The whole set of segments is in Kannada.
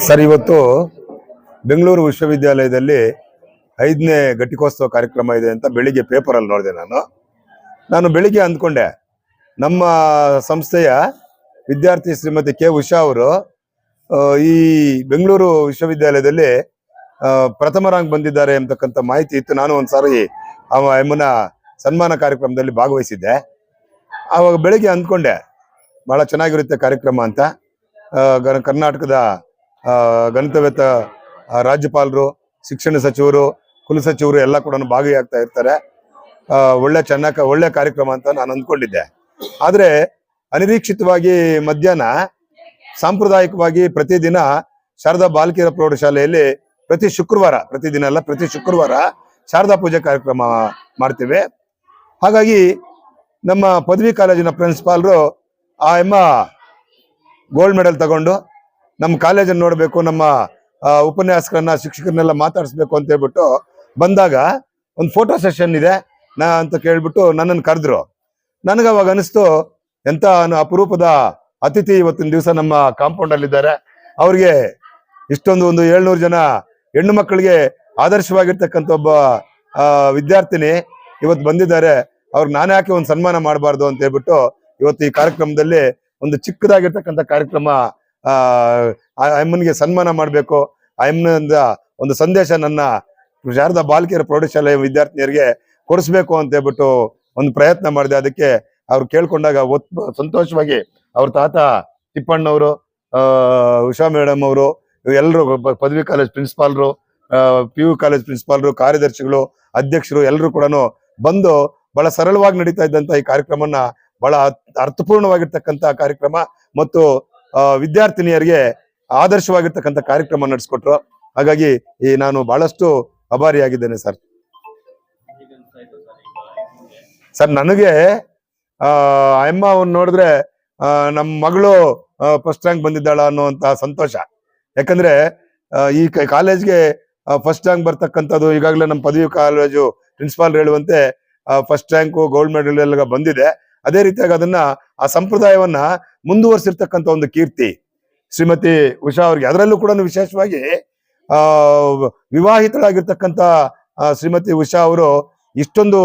ಸರ್, ಇವತ್ತು ಬೆಂಗಳೂರು ವಿಶ್ವವಿದ್ಯಾಲಯದಲ್ಲಿ 5ನೇ ಘಟಿಕೋತ್ಸವ ಕಾರ್ಯಕ್ರಮ ಇದೆ ಅಂತ ಬೆಳಿಗ್ಗೆ ಪೇಪರಲ್ಲಿ ನೋಡಿದೆ. ನಾನು ಬೆಳಿಗ್ಗೆ ಅಂದ್ಕೊಂಡೆ, ನಮ್ಮ ಸಂಸ್ಥೆಯ ವಿದ್ಯಾರ್ಥಿ ಶ್ರೀಮತಿ ಕೆ ಉಷಾ ಅವರು ಈ ಬೆಂಗಳೂರು ವಿಶ್ವವಿದ್ಯಾಲಯದಲ್ಲಿ ಪ್ರಥಮ ರ್ಯಾಂಕ್ ಬಂದಿದ್ದಾರೆ ಅಂತಕ್ಕಂಥ ಮಾಹಿತಿ ಇತ್ತು. ನಾನು ಒಂದ್ಸಾರಿ ಎಮ್ಮನ ಸನ್ಮಾನ ಕಾರ್ಯಕ್ರಮದಲ್ಲಿ ಭಾಗವಹಿಸಿದ್ದೆ. ಆವಾಗ ಬೆಳಿಗ್ಗೆ ಅಂದ್ಕೊಂಡೆ ಬಹಳ ಚೆನ್ನಾಗಿರುತ್ತೆ ಕಾರ್ಯಕ್ರಮ ಅಂತ. ಕರ್ನಾಟಕದ ಗಣಿತವೇತ್ತ ರಾಜ್ಯಪಾಲರು, ಶಿಕ್ಷಣ ಸಚಿವರು, ಕುಲಸಚಿವರು ಎಲ್ಲ ಕೂಡ ಭಾಗಿಯಾಗ್ತಾ ಇರ್ತಾರೆ. ಒಳ್ಳೆ ಕಾರ್ಯಕ್ರಮ ಅಂತ ನಾನು ಅಂದ್ಕೊಂಡಿದ್ದೆ. ಆದರೆ ಅನಿರೀಕ್ಷಿತವಾಗಿ ಮಧ್ಯಾಹ್ನ ಸಾಂಪ್ರದಾಯಿಕವಾಗಿ ಪ್ರತಿದಿನ ಶಾರದಾ ಬಾಲಕಿಯರ ಪ್ರೌಢಶಾಲೆಯಲ್ಲಿ ಪ್ರತಿ ಶುಕ್ರವಾರ ಶಾರದಾ ಪೂಜೆ ಕಾರ್ಯಕ್ರಮ ಮಾಡ್ತೇವೆ. ಹಾಗಾಗಿ ನಮ್ಮ ಪದವಿ ಕಾಲೇಜಿನ ಪ್ರಿನ್ಸಿಪಾಲ್ರು ಆ ಎಮ್ಮ ಗೋಲ್ಡ್ ಮೆಡಲ್ ತಗೊಂಡು ನಮ್ಮ ಕಾಲೇಜನ್ನು ನೋಡಬೇಕು, ನಮ್ಮ ಉಪನ್ಯಾಸಕರನ್ನ ಶಿಕ್ಷಕರನ್ನೆಲ್ಲ ಮಾತಾಡಿಸ್ಬೇಕು ಅಂತ ಹೇಳ್ಬಿಟ್ಟು ಬಂದಾಗ ಒಂದು ಫೋಟೋ ಸೆಷನ್ ಇದೆ ಅಂತ ಕೇಳ್ಬಿಟ್ಟು ನನ್ನನ್ನು ಕರೆದ್ರು. ನನಗೆ ಅವಾಗ ಅನಿಸ್ತು, ಎಂತ ಅಪರೂಪದ ಅತಿಥಿ ಇವತ್ತಿನ ದಿವಸ ನಮ್ಮ ಕಾಂಪೌಂಡ್ ಅಲ್ಲಿ ಇದ್ದಾರೆ. ಅವ್ರಿಗೆ ಇಷ್ಟೊಂದು 700 ಜನ ಹೆಣ್ಣು ಮಕ್ಕಳಿಗೆ ಆದರ್ಶವಾಗಿರ್ತಕ್ಕಂಥ ಒಬ್ಬ ವಿದ್ಯಾರ್ಥಿನಿ ಇವತ್ತು ಬಂದಿದ್ದಾರೆ. ಅವ್ರಿಗೆ ನಾನು ಯಾಕೆ ಒಂದು ಸನ್ಮಾನ ಮಾಡಬಾರ್ದು ಅಂತ ಹೇಳ್ಬಿಟ್ಟು ಇವತ್ತು ಈ ಕಾರ್ಯಕ್ರಮದಲ್ಲಿ ಒಂದು ಚಿಕ್ಕದಾಗಿರ್ತಕ್ಕಂಥ ಕಾರ್ಯಕ್ರಮ, ಅಮ್ಮನಿಗೆ ಸನ್ಮಾನ ಮಾಡಬೇಕು, ಅಮ್ಮನಿಂದ ಒಂದು ಸಂದೇಶ ನನ್ನ ಶಾರದಾ ಬಾಲಕಿಯರ ಪ್ರೌಢಶಾಲೆಯ ವಿದ್ಯಾರ್ಥಿನಿಯರಿಗೆ ಕೊಡಿಸ್ಬೇಕು ಅಂತ ಹೇಳ್ಬಿಟ್ಟು ಒಂದು ಪ್ರಯತ್ನ ಮಾಡಿದೆ. ಅದಕ್ಕೆ ಅವ್ರು ಕೇಳ್ಕೊಂಡಾಗ ಸಂತೋಷವಾಗಿ ಅವ್ರ ತಾತ ತಿಪ್ಪಣ್ಣವರು, ಉಷಾ ಮೇಡಮ್ ಅವರು, ಎಲ್ಲರೂ ಪದವಿ ಕಾಲೇಜ್ ಪ್ರಿನ್ಸಿಪಾಲ್ರು, PU ಕಾಲೇಜ್ ಪ್ರಿನ್ಸಿಪಾಲ್ರು, ಕಾರ್ಯದರ್ಶಿಗಳು, ಅಧ್ಯಕ್ಷರು ಎಲ್ಲರೂ ಕೂಡ ಬಂದು ಬಹಳ ಸರಳವಾಗಿ ನಡೀತಾ ಇದ್ದಂತ ಈ ಕಾರ್ಯಕ್ರಮನ ಬಹಳ ಅರ್ಥಪೂರ್ಣವಾಗಿರ್ತಕ್ಕಂಥ ಕಾರ್ಯಕ್ರಮ ಮತ್ತು ವಿದ್ಯಾರ್ಥಿನಿಯರಿಗೆ ಆದರ್ಶವಾಗಿರ್ತಕ್ಕಂಥ ಕಾರ್ಯಕ್ರಮ ನಡೆಸ್ಕೊಟ್ರು. ಹಾಗಾಗಿ ನಾನು ಬಹಳಷ್ಟು ಆಭಾರಿಯಾಗಿದ್ದೇನೆ ಸರ್. ನನಗೆ ಅಮ್ಮ ಅವ್ನು ನೋಡಿದ್ರೆ ನಮ್ಮ ಮಗಳು ಫಸ್ಟ್ ರ್ಯಾಂಕ್ ಬಂದಿದ್ದಾಳ ಅನ್ನುವಂತ ಸಂತೋಷ. ಯಾಕಂದ್ರೆ ಈ ಕಾಲೇಜ್ಗೆ ಫಸ್ಟ್ ರ್ಯಾಂಕ್ ಬರ್ತಕ್ಕಂಥದ್ದು ಈಗಾಗಲೇ ನಮ್ಮ ಪದವಿ ಕಾಲೇಜು ಪ್ರಿನ್ಸಿಪಾಲ್ ಹೇಳುವಂತೆ ಫಸ್ಟ್ ರ್ಯಾಂಕು, ಗೋಲ್ಡ್ ಮೆಡಲ್ ಎಲ್ಲ ಬಂದಿದೆ. ಅದೇ ರೀತಿಯಾಗಿ ಅದನ್ನ ಆ ಸಂಪ್ರದಾಯವನ್ನ ಮುಂದುವರಿಸಿರ್ತಕ್ಕಂಥ ಒಂದು ಕೀರ್ತಿ ಶ್ರೀಮತಿ ಉಷಾ ಅವ್ರಿಗೆ. ಅದರಲ್ಲೂ ಕೂಡ ವಿಶೇಷವಾಗಿ ವಿವಾಹಿತಳಾಗಿರ್ತಕ್ಕಂಥ ಶ್ರೀಮತಿ ಉಷಾ ಅವರು ಇಷ್ಟೊಂದು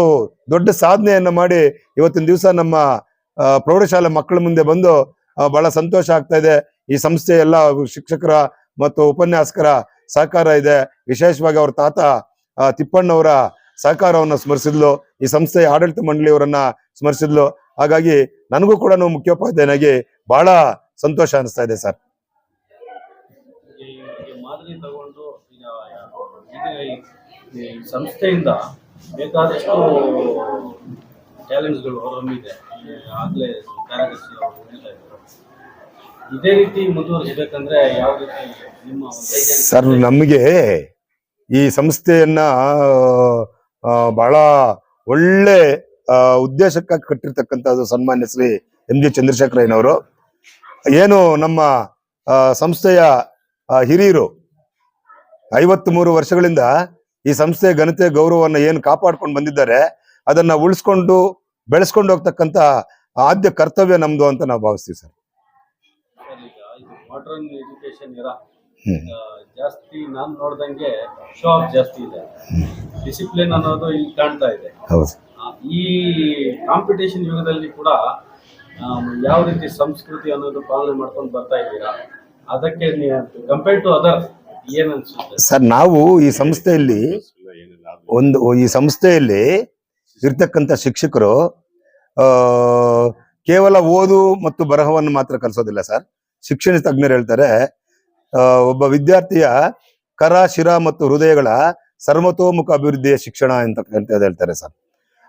ದೊಡ್ಡ ಸಾಧನೆಯನ್ನ ಮಾಡಿ ಇವತ್ತಿನ ದಿವಸ ನಮ್ಮ ಪ್ರೌಢಶಾಲೆ ಮಕ್ಕಳ ಮುಂದೆ ಬಂದು ಬಹಳ ಸಂತೋಷ ಆಗ್ತಾ ಇದೆ. ಈ ಸಂಸ್ಥೆ ಎಲ್ಲ ಶಿಕ್ಷಕರ ಮತ್ತು ಉಪನ್ಯಾಸಕರ ಸಹಕಾರ ಇದೆ. ವಿಶೇಷವಾಗಿ ಅವ್ರ ತಾತ ತಿಪ್ಪಣ್ಣವರ ಸಹಕಾರವನ್ನ ಸ್ಮರಿಸಿದ್ಲು, ಈ ಸಂಸ್ಥೆಯ ಆಡಳಿತ ಮಂಡಳಿಯವರನ್ನ ಸ್ಮರಿಸಿದ್ಲು. ಹಾಗಾಗಿ ನನಗೂ ಕೂಡ ಮುಖ್ಯೋಪಾಧ್ಯಾಯನಾಗಿ ಬಹಳ ಸಂತೋಷ ಅನಿಸ್ತಾ ಇದೆ ಸರ್. ಸಂಸ್ಥೆಯಿಂದ ಬೇಕಾದಷ್ಟು ಟ್ಯಾಲೆಂಟ್ಸ್ಗಳು ಹೊರಹೊಮ್ಮಿದೆ. ಆಗಲೇ ಕಾರ್ಯದರ್ಶಿ ಅವರು ಹೇಳ್ತಾ ಇದ್ರು, ಇದೇ ರೀತಿ ಮುಂದುವರಿಸಬೇಕಂದ್ರೆ ಯಾವ ರೀತಿ ನಿಮ್ಮ ಸರ್? ನಮಗೆ ಈ ಸಂಸ್ಥೆಯನ್ನ ಬಹಳ ಒಳ್ಳೆ ಉದ್ದೇಶಕ್ಕಾಗಿ ಕಟ್ಟಿರ್ತಕ್ಕಂಥದ್ದು ಸನ್ಮಾನ್ಯ ಶ್ರೀ MG ಚಂದ್ರಶೇಖರಯ್ಯನವರು. ಏನು ನಮ್ಮ ಸಂಸ್ಥೆಯ ಹಿರಿಯರು 53 ವರ್ಷಗಳಿಂದ ಈ ಸಂಸ್ಥೆಯ ಘನತೆ ಗೌರವವನ್ನು ಏನು ಕಾಪಾಡ್ಕೊಂಡು ಬಂದಿದ್ದಾರೆ, ಅದನ್ನ ಉಳಿಸ್ಕೊಂಡು ಬೆಳೆಸ್ಕೊಂಡು ಹೋಗ್ತಕ್ಕಂಥ ಆದ್ಯ ಕರ್ತವ್ಯ ನಮ್ದು ಅಂತ ನಾವು ಭಾವಿಸ್ತೀವಿ ಸರ್. ಮಾಡರ್ನ್ ಎಜುಕೇಶನ್ ಜಾಸ್ತಿ ನಾನು ನೋಡ್ದಂಗೆ ಶೋ ಆಫ್ ಜಾಸ್ತಿ ಇದೆ, ಡಿಸಿಪ್ಲಿನ್ ಅನ್ನೋದು ಇಲ್ಲಿ ಕಾಣ್ತಾ ಇದೆ. ಈ ಕಾಂಪಿಟೇಷನ್ ಯುಗದಲ್ಲಿ ಕೂಡ ಯಾವ ರೀತಿ ಸಂಸ್ಕೃತಿ ಅನ್ನೋದು ಪಾಲನೆ ಮಾಡ್ಕೊಂಡು ಬರ್ತಾ ಇದ್ದೀರಾ? ಅದಕ್ಕೆ ಕಂಪೇರ್ ಟು ಅದರ್ ಏನ್ ಅನ್ಸುತ್ತೆ ಸರ್? ನಾವು ಈ ಸಂಸ್ಥೆಯಲ್ಲಿ ಇರ್ತಕ್ಕಂಥ ಶಿಕ್ಷಕರು ಕೇವಲ ಓದು ಮತ್ತು ಬರಹವನ್ನು ಮಾತ್ರ ಕಲಿಸೋದಿಲ್ಲ ಸರ್. ಶಿಕ್ಷಣ ತಜ್ಞರು ಹೇಳ್ತಾರೆ, ಒಬ್ಬ ವಿದ್ಯಾರ್ಥಿಯ ಕರ, ಶಿರ ಮತ್ತು ಹೃದಯಗಳ ಸರ್ವತೋಮುಖ ಅಭಿವೃದ್ಧಿಯ ಶಿಕ್ಷಣ ಅಂತ ಹೇಳ್ತಾರೆ ಸರ್.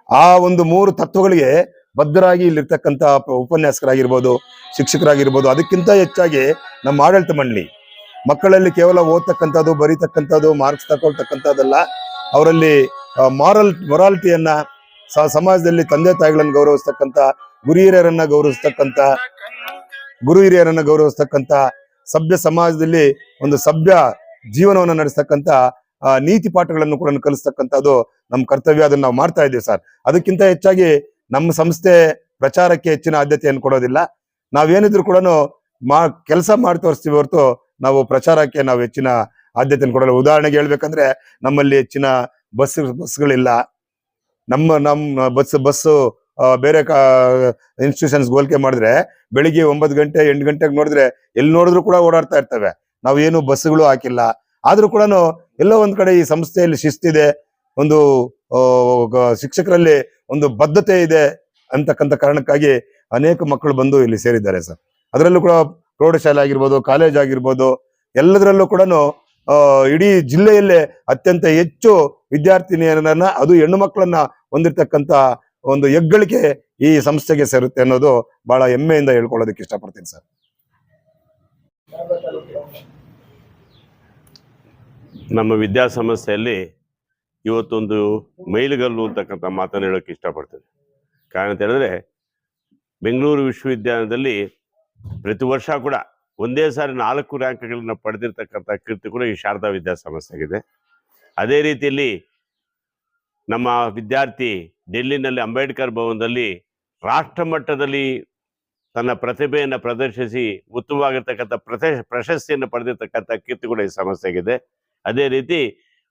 ಆ ಒಂದು 3 ತತ್ವಗಳಿಗೆ ಬದ್ಧರಾಗಿ ಇಲ್ಲಿರ್ತಕ್ಕಂಥ ಉಪನ್ಯಾಸಕರಾಗಿರ್ಬೋದು, ಶಿಕ್ಷಕರಾಗಿರ್ಬೋದು, ಅದಕ್ಕಿಂತ ಹೆಚ್ಚಾಗಿ ನಮ್ಮ ಆಡಳಿತ ಮಂಡಳಿ ಮಕ್ಕಳಲ್ಲಿ ಕೇವಲ ಓದ್ತಕ್ಕಂಥದ್ದು, ಬರೀತಕ್ಕಂಥದ್ದು, ಮಾರ್ಕ್ಸ್ ತಗೊಳ್ತಕ್ಕಂಥದ್ದಲ್ಲ, ಅವರಲ್ಲಿ ಮೊರಾಲಿಟಿಯನ್ನ, ಸಮಾಜದಲ್ಲಿ ತಂದೆ ತಾಯಿಗಳನ್ನು ಗೌರವಿಸ್ತಕ್ಕಂಥ, ಗುರು ಹಿರಿಯರನ್ನ ಗೌರವಿಸ್ತಕ್ಕಂಥ, ಸಭ್ಯ ಸಮಾಜದಲ್ಲಿ ಒಂದು ಸಭ್ಯ ಜೀವನವನ್ನು ನಡೆಸ್ತಕ್ಕಂಥ ನೀತಿ ಪಾಠಗಳನ್ನು ಕೂಡ ಕಲಿಸ್ತಕ್ಕಂಥದ್ದು ನಮ್ಮ ಕರ್ತವ್ಯ. ಅದನ್ನ ನಾವು ಮಾಡ್ತಾ ಇದ್ದೀವಿ ಸರ್. ಅದಕ್ಕಿಂತ ಹೆಚ್ಚಾಗಿ ನಮ್ಮ ಸಂಸ್ಥೆ ಪ್ರಚಾರಕ್ಕೆ ಹೆಚ್ಚಿನ ಆದ್ಯತೆಯನ್ನು ಕೊಡೋದಿಲ್ಲ. ನಾವೇನಿದ್ರು ಕೂಡ ಕೆಲಸ ಮಾಡಿ ತೋರಿಸ್ತೀವಿ ಹೊರತು ನಾವು ಪ್ರಚಾರಕ್ಕೆ ನಾವು ಹೆಚ್ಚಿನ ಆದ್ಯತೆಯನ್ನು ಕೊಡಲ್ಲ. ಉದಾಹರಣೆಗೆ ಹೇಳ್ಬೇಕಂದ್ರೆ ನಮ್ಮಲ್ಲಿ ಹೆಚ್ಚಿನ ಬಸ್ಗಳಿಲ್ಲ. ನಮ್ಮ ಬಸ್ಸು ಬೇರೆ ಇನ್ಸ್ಟಿಟ್ಯೂಷನ್ಸ್ ಹೋಲಿಕೆ ಮಾಡಿದ್ರೆ ಬೆಳಿಗ್ಗೆ 9 ಗಂಟೆ 8 ಗಂಟೆಗೆ ನೋಡಿದ್ರೆ ಎಲ್ಲಿ ನೋಡಿದ್ರು ಕೂಡ ಓಡಾಡ್ತಾ ಇರ್ತವೆ. ನಾವು ಏನು ಬಸ್ಗಳು ಹಾಕಿಲ್ಲ. ಆದ್ರೂ ಕೂಡ ಎಲ್ಲೋ ಒಂದ್ ಕಡೆ ಈ ಸಂಸ್ಥೆಯಲ್ಲಿ ಶಿಸ್ತಿದೆ, ಒಂದು ಶಿಕ್ಷಕರಲ್ಲಿ ಒಂದು ಬದ್ಧತೆ ಇದೆ ಅಂತಕ್ಕಂಥ ಕಾರಣಕ್ಕಾಗಿ ಅನೇಕ ಮಕ್ಕಳು ಬಂದು ಇಲ್ಲಿ ಸೇರಿದ್ದಾರೆ ಸರ್. ಅದರಲ್ಲೂ ಕೂಡ ಪ್ರೌಢಶಾಲೆ ಆಗಿರ್ಬೋದು, ಕಾಲೇಜ್ ಆಗಿರ್ಬೋದು, ಎಲ್ಲದರಲ್ಲೂ ಕೂಡ ಇಡೀ ಜಿಲ್ಲೆಯಲ್ಲೇ ಅತ್ಯಂತ ಹೆಚ್ಚು ವಿದ್ಯಾರ್ಥಿನಿಯರನ್ನ, ಅದು ಹೆಣ್ಣು ಮಕ್ಕಳನ್ನ ಹೊಂದಿರತಕ್ಕಂತ ಒಂದು ಹೆಗ್ಗಳಿಕೆ ಈ ಸಂಸ್ಥೆಗೆ ಸೇರುತ್ತೆ ಅನ್ನೋದು ಬಹಳ ಹೆಮ್ಮೆಯಿಂದ ಹೇಳ್ಕೊಳ್ಳೋದಕ್ಕೆ ಇಷ್ಟಪಡ್ತೀನಿ ಸರ್. ನಮ್ಮ ವಿದ್ಯಾಸಂಸ್ಥೆಯಲ್ಲಿ ಇವತ್ತೊಂದು ಮೈಲಿಗಲ್ಲು ಅಂತಕ್ಕಂಥ ಮಾತನ್ನು ಹೇಳೋಕ್ಕೆ ಇಷ್ಟಪಡ್ತೇನೆ. ಕಾರಣ ಅಂತ ಹೇಳಿದ್ರೆ, ಬೆಂಗಳೂರು ವಿಶ್ವವಿದ್ಯಾಲಯದಲ್ಲಿ ಪ್ರತಿ ವರ್ಷ ಕೂಡ ಒಂದೇ ಸಾರಿ 4 ರ್ಯಾಂಕ್ಗಳನ್ನ ಪಡೆದಿರ್ತಕ್ಕಂಥ ಕೀರ್ತಿ ಕೂಡ ಈ ಶಾರದಾ ವಿದ್ಯಾಸಂಸ್ಥೆಗಿದೆ. ಅದೇ ರೀತಿಯಲ್ಲಿ ನಮ್ಮ ವಿದ್ಯಾರ್ಥಿ ಡೆಲ್ಲಿನಲ್ಲಿ ಅಂಬೇಡ್ಕರ್ ಭವನದಲ್ಲಿ ರಾಷ್ಟ್ರ ಮಟ್ಟದಲ್ಲಿ ತನ್ನ ಪ್ರತಿಭೆಯನ್ನು ಪ್ರದರ್ಶಿಸಿ ಉತ್ತಮವಾಗಿರ್ತಕ್ಕಂಥ ಪ್ರಶಸ್ತಿಯನ್ನು ಪಡೆದಿರ್ತಕ್ಕಂಥ ಕೀರ್ತಿ ಕೂಡ ಈ ಸಂಸ್ಥೆಗಿದೆ. ಅದೇ ರೀತಿ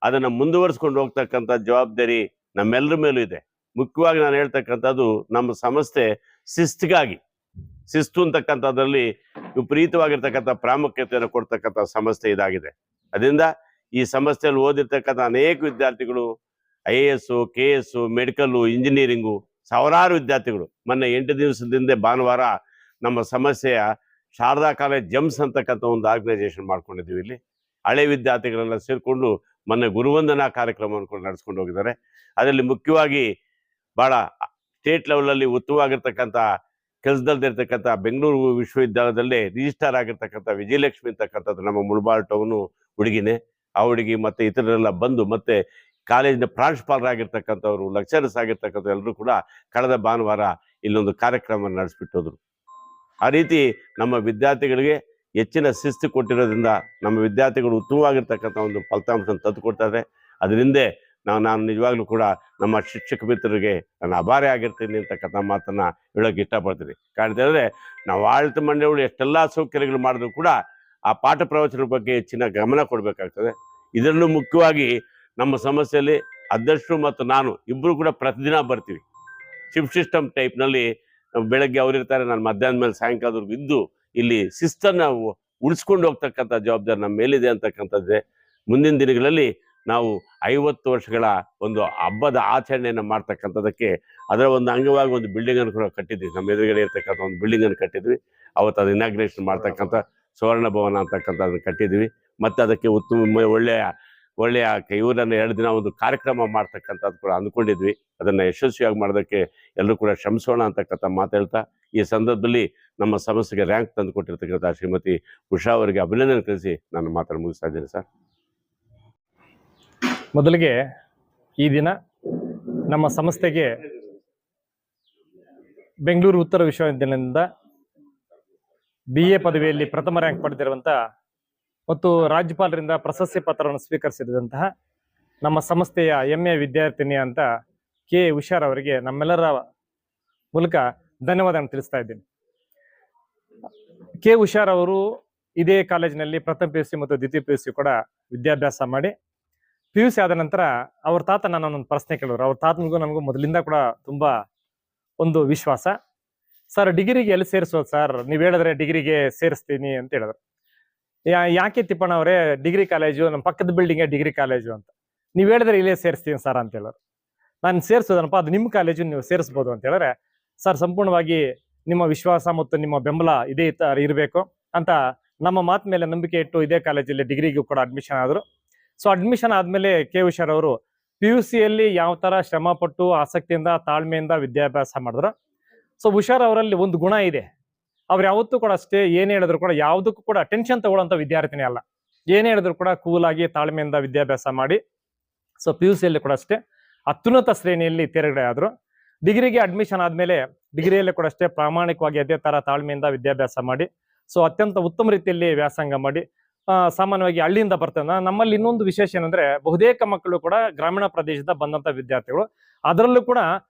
ಅದನ್ನು ಮುಂದುವರಿಸ್ಕೊಂಡು ಹೋಗ್ತಕ್ಕಂಥ ಜವಾಬ್ದಾರಿ ನಮ್ಮೆಲ್ಲರ ಮೇಲೂ ಇದೆ. ಮುಖ್ಯವಾಗಿ ನಾನು ಹೇಳ್ತಕ್ಕಂಥದ್ದು, ನಮ್ಮ ಸಂಸ್ಥೆ ಶಿಸ್ತು ಅಂತಕ್ಕಂಥದ್ರಲ್ಲಿ ವಿಪರೀತವಾಗಿರ್ತಕ್ಕಂಥ ಪ್ರಾಮುಖ್ಯತೆಯನ್ನು ಕೊಡ್ತಕ್ಕಂಥ ಸಂಸ್ಥೆ ಇದಾಗಿದೆ. ಅದರಿಂದ ಈ ಸಂಸ್ಥೆಯಲ್ಲಿ ಓದಿರ್ತಕ್ಕಂಥ ಅನೇಕ ವಿದ್ಯಾರ್ಥಿಗಳು IAS, KS, ಮೆಡಿಕಲ್ಲು, ಇಂಜಿನಿಯರಿಂಗು, ಸಾವಿರಾರು ವಿದ್ಯಾರ್ಥಿಗಳು ಮೊನ್ನೆ 8 ದಿವಸದಿಂದ ಭಾನುವಾರ ನಮ್ಮ ಸಂಸ್ಥೆಯ ಶಾರದಾ ಕಾಲೇಜ್ ಜಮ್ಸ್ ಅಂತಕ್ಕಂಥ ಒಂದು ಆರ್ಗನೈಸೇಷನ್ ಮಾಡ್ಕೊಂಡಿದ್ದೀವಿ. ಇಲ್ಲಿ ಹಳೆ ವಿದ್ಯಾರ್ಥಿಗಳೆಲ್ಲ ಸೇರಿಕೊಂಡು ಮೊನ್ನೆ ಗುರುವಂದನಾ ಕಾರ್ಯಕ್ರಮವನ್ನು ಕೂಡ ನಡೆಸ್ಕೊಂಡು ಹೋಗಿದ್ದಾರೆ. ಅದರಲ್ಲಿ ಮುಖ್ಯವಾಗಿ ಭಾಳ ಸ್ಟೇಟ್ ಲೆವೆಲಲ್ಲಿ ಉತ್ತಮವಾಗಿರ್ತಕ್ಕಂಥ ಕೆಲಸದಲ್ಲಿರ್ತಕ್ಕಂಥ ಬೆಂಗಳೂರು ವಿಶ್ವವಿದ್ಯಾಲಯದಲ್ಲೇ ರಿಜಿಸ್ಟಾರ್ ಆಗಿರ್ತಕ್ಕಂಥ ವಿಜಯಲಕ್ಷ್ಮಿ ಅಂತಕ್ಕಂಥದ್ದು ನಮ್ಮ ಮುಳಬಾಲ್ ಟೌನು ಹುಡುಗಿನೇ. ಆ ಹುಡುಗಿ ಮತ್ತು ಇತರರೆಲ್ಲ ಬಂದು, ಮತ್ತೆ ಕಾಲೇಜಿನ ಪ್ರಾಂಶುಪಾಲರಾಗಿರ್ತಕ್ಕಂಥವ್ರು, ಲೆಕ್ಚರರ್ಸ್ ಆಗಿರ್ತಕ್ಕಂಥ ಎಲ್ಲರೂ ಕೂಡ ಕಳೆದ ಭಾನುವಾರ ಇಲ್ಲೊಂದು ಕಾರ್ಯಕ್ರಮ ನಡೆಸಿಬಿಟ್ಟೋದ್ರು. ಆ ರೀತಿ ನಮ್ಮ ವಿದ್ಯಾರ್ಥಿಗಳಿಗೆ ಹೆಚ್ಚಿನ ಶಿಸ್ತು ಕೊಟ್ಟಿರೋದ್ರಿಂದ ನಮ್ಮ ವಿದ್ಯಾರ್ಥಿಗಳು ಉತ್ತಮವಾಗಿರ್ತಕ್ಕಂಥ ಒಂದು ಫಲಿತಾಂಶವನ್ನು ತಂದುಕೊಡ್ತಾರೆ. ಅದರಿಂದ ನಾನು ನಿಜವಾಗ್ಲೂ ಕೂಡ ನಮ್ಮ ಶಿಕ್ಷಕ ಮಿತ್ರರಿಗೆ ನಾನು ಆಭಾರಿ ಆಗಿರ್ತೀನಿ ಅಂತಕ್ಕಂಥ ಮಾತನ್ನು ಹೇಳೋಕ್ಕೆ ಇಷ್ಟಪಡ್ತೀನಿ. ಕಾರಣ ಹೇಳಿದ್ರೆ, ನಾವು ಆಡಳಿತ ಮಂಡಳಿಗಳು ಎಷ್ಟೆಲ್ಲ ಸೌಕರ್ಯಗಳು ಮಾಡಿದ್ರು ಕೂಡ ಆ ಪಾಠ ಪ್ರವಚನದ ಬಗ್ಗೆ ಹೆಚ್ಚಿನ ಗಮನ ಕೊಡಬೇಕಾಗ್ತದೆ. ಇದರಲ್ಲೂ ಮುಖ್ಯವಾಗಿ ನಮ್ಮ ಸಮಸ್ಯೆಯಲ್ಲಿ ಅಧ್ಯಕ್ಷರು ಮತ್ತು ನಾನು ಇಬ್ಬರು ಕೂಡ ಪ್ರತಿದಿನ ಬರ್ತೀವಿ. ಶಿಫ್ಟ್ ಸಿಸ್ಟಮ್ ಟೈಪ್ನಲ್ಲಿ ಬೆಳಗ್ಗೆ ಅವರಿರ್ತಾರೆ, ನಾನು ಮಧ್ಯಾಹ್ನ ಮೇಲೆ ಸಾಯಂಕಾಲದವರೆಗೂ ಇದ್ದು ಇಲ್ಲಿ ಶಿಸ್ತನ್ನು ಉಳಿಸ್ಕೊಂಡು ಹೋಗ್ತಕ್ಕಂಥ ಜವಾಬ್ದಾರಿ ನಮ್ಮ ಮೇಲಿದೆ ಅಂತಕ್ಕಂಥದ್ದೇ. ಮುಂದಿನ ದಿನಗಳಲ್ಲಿ ನಾವು 50 ವರ್ಷಗಳ ಒಂದು ಹಬ್ಬದ ಆಚರಣೆಯನ್ನು ಮಾಡ್ತಕ್ಕಂಥದ್ದಕ್ಕೆ ಅದರ ಒಂದು ಅಂಗವಾಗಿ ಒಂದು ಬಿಲ್ಡಿಂಗನ್ನು ಕೂಡ ಕಟ್ಟಿದ್ವಿ. ನಮ್ಮ ಎದುರುಗಡೆ ಇರ್ತಕ್ಕಂಥ ಒಂದು ಬಿಲ್ಡಿಂಗನ್ನು ಕಟ್ಟಿದ್ವಿ. ಅವತ್ತು ಅದು ಇನಾಗ್ರೇಷನ್ ಮಾಡ್ತಕ್ಕಂಥ ಸುವರ್ಣ ಭವನ ಅಂತಕ್ಕಂಥದ್ದನ್ನು ಕಟ್ಟಿದ್ವಿ. ಮತ್ತು ಅದಕ್ಕೆ ಒಳ್ಳೆಯ ಇವರನ್ನು 2 ದಿನ ಒಂದು ಕಾರ್ಯಕ್ರಮ ಮಾಡ್ತಕ್ಕಂಥದ್ದು ಕೂಡ ಅಂದ್ಕೊಂಡಿದ್ವಿ. ಅದನ್ನು ಯಶಸ್ವಿಯಾಗಿ ಮಾಡೋದಕ್ಕೆ ಎಲ್ಲರೂ ಕೂಡ ಶ್ರಮಿಸೋಣ ಅಂತಕ್ಕಂಥ ಮಾತಾಡ್ತಾ, ಈ ಸಂದರ್ಭದಲ್ಲಿ ನಮ್ಮ ಸಂಸ್ಥೆಗೆ ರ್ಯಾಂಕ್ ತಂದು ಕೊಟ್ಟಿರ್ತಕ್ಕಂಥ ಶ್ರೀಮತಿ ಉಷಾ ಅವರಿಗೆ ಅಭಿನಂದನೆ ತಿಳಿಸಿ ನಾನು ಮಾತನ್ನು ಮುಗಿಸ್ತಾ ಇದ್ದೀನಿ ಸರ್. ಮೊದಲಿಗೆ ಈ ದಿನ ನಮ್ಮ ಸಂಸ್ಥೆಗೆ ಬೆಂಗಳೂರು ಉತ್ತರ ವಿಶ್ವವಿದ್ಯಾಲಯದಿಂದ BA ಪದವಿಯಲ್ಲಿ ಪ್ರಥಮ ರ್ಯಾಂಕ್ ಪಡೆದಿರುವಂಥ ಮತ್ತು ರಾಜ್ಯಪಾಲರಿಂದ ಪ್ರಶಸ್ತಿ ಪತ್ರವನ್ನು ಸ್ವೀಕರಿಸಿದಂತಹ ನಮ್ಮ ಸಂಸ್ಥೆಯ ಹೆಮ್ಮೆಯ ವಿದ್ಯಾರ್ಥಿನಿ ಅಂತ ಕೆ ಉಷಾರ್ ಅವರಿಗೆ ನಮ್ಮೆಲ್ಲರ ಮೂಲಕ ಧನ್ಯವಾದವನ್ನು ತಿಳಿಸ್ತಾ ಇದ್ದೀನಿ. ಕೆ ಉಷಾರ್ ಅವರು ಇದೇ ಕಾಲೇಜಿನಲ್ಲಿ ಪ್ರಥಮ PUC ಮತ್ತು ದ್ವಿತೀಯ PUC ಕೂಡ ವಿದ್ಯಾಭ್ಯಾಸ ಮಾಡಿ PUC ಆದ ನಂತರ ಅವ್ರ ತಾತ ನನ್ನೊಂದು ಪ್ರಶ್ನೆ ಕೇಳಿದ್ರು. ಅವ್ರ ತಾತನಿಗೂ ನನಗೂ ಮೊದಲಿಂದ ಕೂಡ ತುಂಬಾ ಒಂದು ವಿಶ್ವಾಸ. ಸರ್, ಡಿಗ್ರಿಗೆ ಎಲ್ಲಿ ಸೇರಿಸೋದು ಸರ್, ನೀವು ಹೇಳಿದ್ರೆ ಡಿಗ್ರಿಗೆ ಸೇರಿಸ್ತೀನಿ ಅಂತ ಹೇಳಿದ್ರು. ಯಾಕೆ ತಿಪ್ಪಣ್ಣ ಅವರೇ, ಡಿಗ್ರಿ ಕಾಲೇಜು ನಮ್ಮ ಪಕ್ಕದ ಬಿಲ್ಡಿಂಗೇ ಡಿಗ್ರಿ ಕಾಲೇಜು ಅಂತ ನೀವು ಹೇಳಿದ್ರೆ ಇಲ್ಲೇ ಸೇರಿಸ್ತೀನಿ ಸರ್ ಅಂತ ಹೇಳಿದ್ರು. ನಾನು ಸೇರಿಸೋದನಪ್ಪ, ಅದು ನಿಮ್ಮ ಕಾಲೇಜು, ನೀವು ಸೇರಿಸ್ಬೋದು ಅಂತ ಹೇಳಿದ್ರೆ, ಸರ್ ಸಂಪೂರ್ಣವಾಗಿ ನಿಮ್ಮ ವಿಶ್ವಾಸ ಮತ್ತು ನಿಮ್ಮ ಬೆಂಬಲ ಇದೇ ಇರಬೇಕು ಅಂತ ನಮ್ಮ ಮಾತು ಮೇಲೆ ನಂಬಿಕೆ ಇಟ್ಟು ಇದೇ ಕಾಲೇಜಲ್ಲಿ ಡಿಗ್ರಿಗೂ ಕೂಡ ಅಡ್ಮಿಷನ್ ಆದರು. ಸೊ ಅಡ್ಮಿಷನ್ ಆದಮೇಲೆ ಕೆ ಉಷಾರ್ ಅವರು PUCಯಲ್ಲಿ ಯಾವ ಥರ ಶ್ರಮ ಪಟ್ಟು ಆಸಕ್ತಿಯಿಂದ ತಾಳ್ಮೆಯಿಂದ ವಿದ್ಯಾಭ್ಯಾಸ ಮಾಡಿದ್ರು. ಸೊ ಉಷಾರ್ ಅವರಲ್ಲಿ ಒಂದು ಗುಣ ಇದೆ, ಅವ್ರು ಯಾವತ್ತೂ ಕೂಡ ಅಷ್ಟೇ, ಏನೇ ಹೇಳಿದ್ರು ಕೂಡ ಯಾವುದಕ್ಕೂ ಕೂಡ ಟೆನ್ಷನ್ ತಗೊಳ್ಳೋಂಥ ವಿದ್ಯಾರ್ಥಿನಿ ಅಲ್ಲ. ಏನೇ ಹೇಳಿದ್ರು ಕೂಡ ಕೂಲಾಗಿ ತಾಳ್ಮೆಯಿಂದ ವಿದ್ಯಾಭ್ಯಾಸ ಮಾಡಿ ಸೊ PUCಯಲ್ಲಿ ಕೂಡ ಅಷ್ಟೇ ಅತ್ಯುನ್ನತ ಶ್ರೇಣಿಯಲ್ಲಿ ತೇರ್ಗಡೆ ಆದರು. ಡಿಗ್ರಿಗೆ ಅಡ್ಮಿಷನ್ ಆದಮೇಲೆ ಡಿಗ್ರಿಯಲ್ಲಿ ಕೂಡ ಅಷ್ಟೇ ಪ್ರಾಮಾಣಿಕವಾಗಿ ಅದೇ ಥರ ತಾಳ್ಮೆಯಿಂದ ವಿದ್ಯಾಭ್ಯಾಸ ಮಾಡಿ ಸೊ ಅತ್ಯಂತ ಉತ್ತಮ ರೀತಿಯಲ್ಲಿ ವ್ಯಾಸಂಗ ಮಾಡಿ ಸಾಮಾನ್ಯವಾಗಿ ಹಳ್ಳಿಯಿಂದ ಬರ್ತದೆ. ನಮ್ಮಲ್ಲಿ ಇನ್ನೊಂದು ವಿಶೇಷ ಏನಂದ್ರೆ, ಬಹುತೇಕ ಮಕ್ಕಳು ಕೂಡ ಗ್ರಾಮೀಣ ಪ್ರದೇಶದ ಬಂದಂಥ ವಿದ್ಯಾರ್ಥಿಗಳು, ಅದರಲ್ಲೂ ಕೂಡ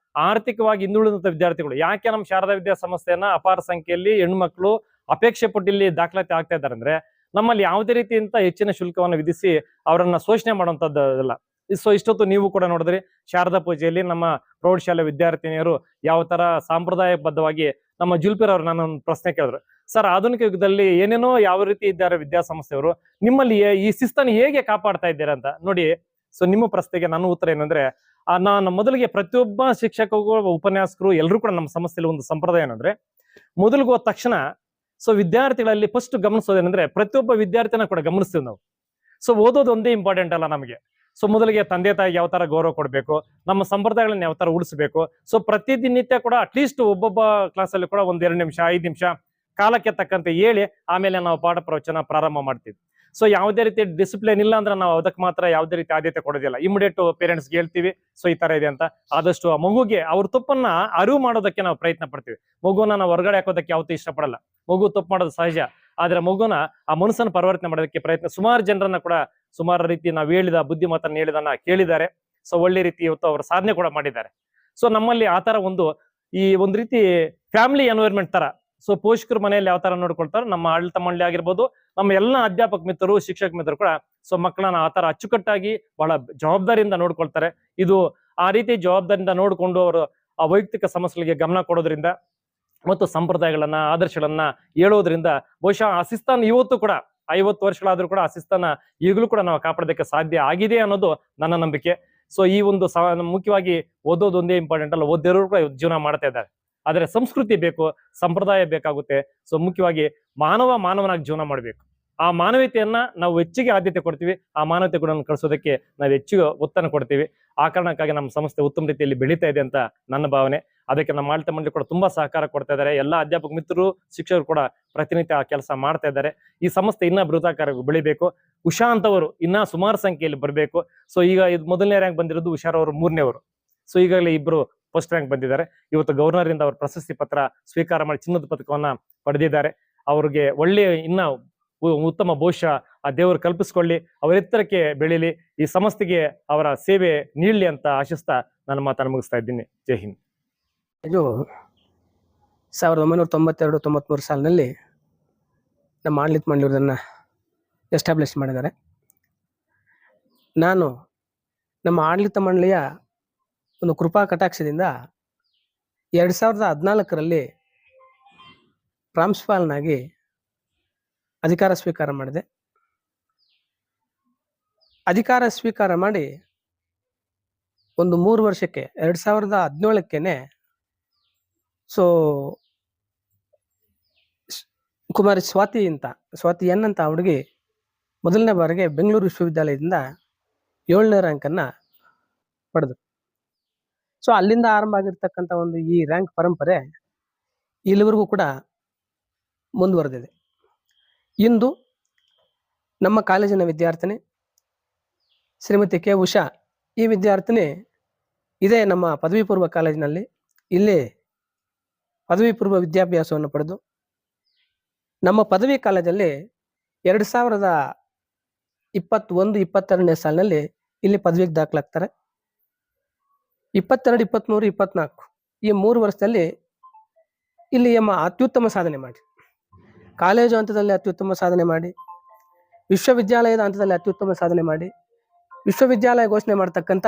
ಆರ್ಥಿಕವಾಗಿ ಹಿಂದುಳಿದಂಥ ವಿದ್ಯಾರ್ಥಿಗಳು. ಯಾಕೆ ನಮ್ಮ ಶಾರದಾ ವಿದ್ಯಾಸಂಸ್ಥೆಯನ್ನ ಅಪಾರ ಸಂಖ್ಯೆಯಲ್ಲಿ ಹೆಣ್ಣು ಮಕ್ಕಳು ಅಪೇಕ್ಷೆ ಪಟ್ಟು ಇಲ್ಲಿ ದಾಖಲಾತಿ ಆಗ್ತಾ ಇದ್ದಾರೆ ಅಂದ್ರೆ, ನಮ್ಮಲ್ಲಿ ಯಾವುದೇ ರೀತಿಯಂತ ಹೆಚ್ಚಿನ ಶುಲ್ಕವನ್ನು ವಿಧಿಸಿ ಅವರನ್ನ ಶೋಷಣೆ ಮಾಡುವಂತದ್ದಲ್ಲ. ಸೊ ಇಷ್ಟೊತ್ತು ನೀವು ಕೂಡ ನೋಡಿದ್ರಿ ಶಾರದಾ ಪೂಜೆಯಲ್ಲಿ ನಮ್ಮ ಪ್ರೌಢಶಾಲೆ ವಿದ್ಯಾರ್ಥಿನಿಯರು ಯಾವ ತರ ಸಾಂಪ್ರದಾಯಬದ್ಧವಾಗಿ ನಮ್ಮ ಜುಲ್ಪಿರ್ ಅವರು ನಾನು ಒಂದು ಪ್ರಶ್ನೆ ಕೇಳಿದ್ರು, ಸರ್ ಆಧುನಿಕ ಯುಗದಲ್ಲಿ ಏನೇನೋ ಯಾವ ರೀತಿ ಇದ್ದಾರೆ ವಿದ್ಯಾಸಂಸ್ಥೆಯವರು, ನಿಮ್ಮಲ್ಲಿ ಈ ಶಿಸ್ತನ್ನು ಹೇಗೆ ಕಾಪಾಡ್ತಾ ಇದ್ದೀರಾ ಅಂತ ನೋಡಿ. ಸೊ ನಿಮ್ಮ ಪ್ರಶ್ನೆಗೆ ನನ್ನ ಉತ್ತರ ಏನಂದ್ರೆ, ನಾನು ಮೊದಲಿಗೆ ಪ್ರತಿಯೊಬ್ಬ ಶಿಕ್ಷಕರು ಉಪನ್ಯಾಸಕರು ಎಲ್ಲರೂ ಕೂಡ ನಮ್ಮ ಸಂಸ್ಥೆಯಲ್ಲಿ ಒಂದು ಸಂಪ್ರದಾಯ ಏನಂದ್ರೆ, ಮೊದಲಿಗೆ ಹೋದ ತಕ್ಷಣ ಸೊ ವಿದ್ಯಾರ್ಥಿಗಳಲ್ಲಿ ಫಸ್ಟ್ ಗಮನಿಸೋದೇನಂದ್ರೆ ಪ್ರತಿಯೊಬ್ಬ ವಿದ್ಯಾರ್ಥಿನ ಕೂಡ ಗಮನಿಸ್ತೀವಿ ನಾವು. ಸೊ ಓದೋದು ಒಂದೇ ಇಂಪಾರ್ಟೆಂಟ್ ಅಲ್ಲ ನಮಗೆ. ಸೊ ಮೊದಲಿಗೆ ತಂದೆ ತಾಯಿಗೆ ಯಾವ ತರ ಗೌರವ ಕೊಡಬೇಕು, ನಮ್ಮ ಸಂಪ್ರದಾಯಗಳನ್ನ ಯಾವ ತರ ಉಳಿಸಬೇಕು. ಸೊ ಪ್ರತಿದಿನಿತ್ಯ ಕೂಡ ಅಟ್ಲೀಸ್ಟ್ ಒಬ್ಬೊಬ್ಬ ಕ್ಲಾಸಲ್ಲಿ ಕೂಡ ಒಂದ್ 2 ನಿಮಿಷ 5 ನಿಮಿಷ ಕಾಲಕ್ಕೆ ತಕ್ಕಂತೆ ಹೇಳಿ ಆಮೇಲೆ ನಾವು ಪಾಠ ಪ್ರವಚನ ಪ್ರಾರಂಭ ಮಾಡ್ತೀವಿ. ಸೊ ಯಾವುದೇ ರೀತಿ ಡಿಸಿಪ್ಲಿನ್ ಇಲ್ಲ ಅಂದ್ರೆ ನಾವು ಅದಕ್ಕೆ ಮಾತ್ರ ಯಾವುದೇ ರೀತಿ ಆದ್ಯತೆ ಕೊಡೋದಿಲ್ಲ. ಇಮಿಡಿಯೇಟ್ ಪೇರೆಂಟ್ಸ್ಗೆ ಹೇಳ್ತೀವಿ ಸೊ ಈ ತರ ಇದೆ ಅಂತ. ಆದಷ್ಟು ಆ ಮಗುಗೆ ಅವ್ರ ತಪ್ಪನ್ನ ಅರಿವು ಮಾಡೋದಕ್ಕೆ ನಾವು ಪ್ರಯತ್ನ ಪಡ್ತೀವಿ. ಮಗುವನ್ನ ನಾವು ಹೊರಗಡೆ ಹಾಕೋದಕ್ಕೆ ಯಾವತ್ತೂ ಇಷ್ಟಪಡಲ್ಲ. ಮಗು ತಪ್ಪು ಮಾಡೋದು ಸಹಜ, ಆದ್ರೆ ಮಗುನ ಆ ಮನಸ್ಸನ್ನು ಪರಿವರ್ತನೆ ಮಾಡೋದಕ್ಕೆ ಪ್ರಯತ್ನ ಸುಮಾರು ಜನರನ್ನ ಕೂಡ ಸುಮಾರು ರೀತಿ ನಾವು ಹೇಳಿದ ಬುದ್ಧಿಮತನ್ನ ಹೇಳಿದನ್ನ ಕೇಳಿದ್ದಾರೆ. ಸೊ ಒಳ್ಳೆ ರೀತಿ ಇವತ್ತು ಅವರು ಸಾಧನೆ ಕೂಡ ಮಾಡಿದ್ದಾರೆ. ಸೊ ನಮ್ಮಲ್ಲಿ ಆ ತರ ಈ ಒಂದು ರೀತಿ ಫ್ಯಾಮಿಲಿ ಎನ್ವೈರ್ಮೆಂಟ್ ತರ, ಸೊ ಪೋಷಕರು ಮನೆಯಲ್ಲಿ ಯಾವ ತರ ನೋಡ್ಕೊಳ್ತಾರೆ, ನಮ್ಮ ಆಡಳಿತ ಮಂಡಳಿ ಆಗಿರ್ಬೋದು, ನಮ್ಮ ಎಲ್ಲ ಅಧ್ಯಾಪಕ ಮಿತ್ರರು ಶಿಕ್ಷಕ ಮಿತ್ರರು ಕೂಡ ಸೊ ಮಕ್ಕಳನ್ನ ಆ ತರ ಅಚ್ಚುಕಟ್ಟಾಗಿ ಬಹಳ ಜವಾಬ್ದಾರಿಯಿಂದ ನೋಡ್ಕೊಳ್ತಾರೆ. ಇದು ಆ ರೀತಿ ಜವಾಬ್ದಾರಿಯಿಂದ ನೋಡ್ಕೊಂಡು ಅವರು ಆ ವೈಯಕ್ತಿಕ ಸಮಸ್ಯೆಗಳಿಗೆ ಗಮನ ಕೊಡೋದ್ರಿಂದ ಮತ್ತು ಸಂಪ್ರದಾಯಗಳನ್ನ ಆದರ್ಶಗಳನ್ನ ಹೇಳೋದ್ರಿಂದ ಬಹುಶಃ ಆ ಶಿಸ್ತನ್ನು ಇವತ್ತು ಕೂಡ 50 ವರ್ಷಗಳಾದ್ರೂ ಕೂಡ ಆ ಶಿಸ್ತನ್ನ ಈಗಲೂ ಕೂಡ ನಾವು ಕಾಪಾಡೋದಕ್ಕೆ ಸಾಧ್ಯ ಆಗಿದೆ ಅನ್ನೋದು ನನ್ನ ನಂಬಿಕೆ. ಸೊ ಈ ಒಂದು ಮುಖ್ಯವಾಗಿ ಓದೋದು ಒಂದೇ ಇಂಪಾರ್ಟೆಂಟ್ ಅಲ್ಲ, ಓದಿರೋರು ಕೂಡ ಜೀವನ ಮಾಡ್ತಾ ಇದ್ದಾರೆ. ಆದ್ರೆ ಸಂಸ್ಕೃತಿ ಬೇಕು, ಸಂಪ್ರದಾಯ ಬೇಕಾಗುತ್ತೆ. ಸೊ ಮುಖ್ಯವಾಗಿ ಮಾನವನಾಗಿ ಜೀವನ ಮಾಡಬೇಕು. ಆ ಮಾನವೀಯತೆಯನ್ನ ನಾವು ಹೆಚ್ಚಿಗೆ ಆದ್ಯತೆ ಕೊಡ್ತೀವಿ. ಆ ಮಾನವತೆ ಗುಣವನ್ನು ಕಳಿಸೋದಕ್ಕೆ ನಾವು ಹೆಚ್ಚು ಒತ್ತನ್ನು ಕೊಡ್ತೀವಿ. ಆ ಕಾರಣಕ್ಕಾಗಿ ನಮ್ಮ ಸಂಸ್ಥೆ ಉತ್ತಮ ರೀತಿಯಲ್ಲಿ ಬೆಳೀತಾ ಇದೆ ಅಂತ ನನ್ನ ಭಾವನೆ. ಅದಕ್ಕೆ ನಮ್ಮ ಆಡಳಿತ ಮಂಡಳಿ ಕೂಡ ತುಂಬಾ ಸಹಕಾರ ಕೊಡ್ತಾ ಇದ್ದಾರೆ. ಎಲ್ಲ ಅಧ್ಯಾಪಕ ಮಿತ್ರರು ಶಿಕ್ಷಕರು ಕೂಡ ಪ್ರತಿನಿತ್ಯ ಆ ಕೆಲಸ ಮಾಡ್ತಾ ಇದ್ದಾರೆ. ಈ ಸಂಸ್ಥೆ ಇನ್ನ ಬೃಹದಾಕಾರವಾಗಿ ಬೆಳಿಬೇಕು. ಉಷಾ ಅಂತವರು ಇನ್ನ ಸುಮಾರು ಸಂಖ್ಯೆಯಲ್ಲಿ ಬರಬೇಕು. ಸೊ ಈಗ ಇದು ಮೊದಲನೇ ರ್ಯಾಂಕ್ ಬಂದಿರೋದು ಉಷಾರ್ ಅವರು 3ನೇವರು. ಸೊ ಈಗಾಗಲೇ ಇಬ್ರು ಫಸ್ಟ್ ರ್ಯಾಂಕ್ ಬಂದಿದ್ದಾರೆ. ಇವತ್ತು ಗವರ್ನರ್ ಇಂದ ಅವ್ರ ಪ್ರಶಸ್ತಿ ಪತ್ರ ಸ್ವೀಕಾರ ಮಾಡಿ ಚಿನ್ನದ ಪದಕವನ್ನ ಪಡೆದಿದ್ದಾರೆ. ಅವ್ರಿಗೆ ಒಳ್ಳೆಯ ಇನ್ನ ಉತ್ತಮ ಭವಿಷ್ಯ ಆ ದೇವರು ಕಲ್ಪಿಸ್ಕೊಳ್ಳಿ, ಅವರ ಎತ್ತರಕ್ಕೆ ಬೆಳೀಲಿ, ಈ ಸಂಸ್ಥೆಗೆ ಅವರ ಸೇವೆ ನೀಡಲಿ ಅಂತ ಆಶಿಸ್ತಾ ನನ್ನ ಮಾತನ್ನು ಮುಗಿಸ್ತಾ ಇದ್ದೀನಿ. ಜೈ ಹಿಂದ್. ಇದು 1992-93 ಸಾಲಿನಲ್ಲಿ ನಮ್ಮ ಆಡಳಿತ ಮಂಡಳಿ ಇದನ್ನು ಎಸ್ಟಾಬ್ಲಿಷ್ ಮಾಡಿದ್ದಾರೆ. ನಾನು ನಮ್ಮ ಆಡಳಿತ ಮಂಡಳಿಯ ಒಂದು ಕೃಪಾ ಕಟಾಕ್ಷದಿಂದ 2014ರಲ್ಲಿ ಪ್ರಾಂಶುಪಾಲನಾಗಿ ಅಧಿಕಾರ ಸ್ವೀಕಾರ ಮಾಡಿದೆ. ಅಧಿಕಾರ ಸ್ವೀಕಾರ ಮಾಡಿ ಒಂದು 3 ವರ್ಷಕ್ಕೆ 2017ಕ್ಕೇನೆ ಸೊ ಕುಮಾರಿ ಸ್ವಾತಿ ಎನ್ ಅಂತ ಹುಡುಗಿ ಮೊದಲನೇ ಬಾರಿಗೆ ಬೆಂಗಳೂರು ವಿಶ್ವವಿದ್ಯಾಲಯದಿಂದ 7ನೇ ರ್ಯಾಂಕನ್ನು ಪಡೆದರು. ಸೊ ಅಲ್ಲಿಂದ ಆರಂಭ ಆಗಿರ್ತಕ್ಕಂಥ ಒಂದು ಈ ರ್ಯಾಂಕ್ ಪರಂಪರೆ ಇಲ್ಲಿವರೆಗೂ ಕೂಡ ಮುಂದುವರೆದಿದೆ. ಇಂದು ನಮ್ಮ ಕಾಲೇಜಿನ ವಿದ್ಯಾರ್ಥಿನಿ ಶ್ರೀಮತಿ ಕೆ ಉಷಾ, ಈ ವಿದ್ಯಾರ್ಥಿನಿ ಇದೇ ನಮ್ಮ ಪದವಿ ಪೂರ್ವ ಕಾಲೇಜಿನಲ್ಲಿ ಇಲ್ಲಿ ಪದವಿ ಪೂರ್ವ ವಿದ್ಯಾಭ್ಯಾಸವನ್ನು ಪಡೆದು ನಮ್ಮ ಪದವಿ ಕಾಲೇಜಲ್ಲಿ 2021-22ನೇ ಸಾಲಿನಲ್ಲಿ ಇಲ್ಲಿ ಪದವಿಗೆ ದಾಖಲಾಗ್ತಾರೆ. 22, 23, 24 ಈ 3 ವರ್ಷದಲ್ಲಿ ಇಲ್ಲಿ ಅತ್ಯುತ್ತಮ ಸಾಧನೆ ಮಾಡಿ, ಕಾಲೇಜು ಹಂತದಲ್ಲಿ ಅತ್ಯುತ್ತಮ ಸಾಧನೆ ಮಾಡಿ, ವಿಶ್ವವಿದ್ಯಾಲಯದ ಹಂತದಲ್ಲಿ ಅತ್ಯುತ್ತಮ ಸಾಧನೆ ಮಾಡಿ, ವಿಶ್ವವಿದ್ಯಾಲಯ ಘೋಷಣೆ ಮಾಡ್ತಕ್ಕಂಥ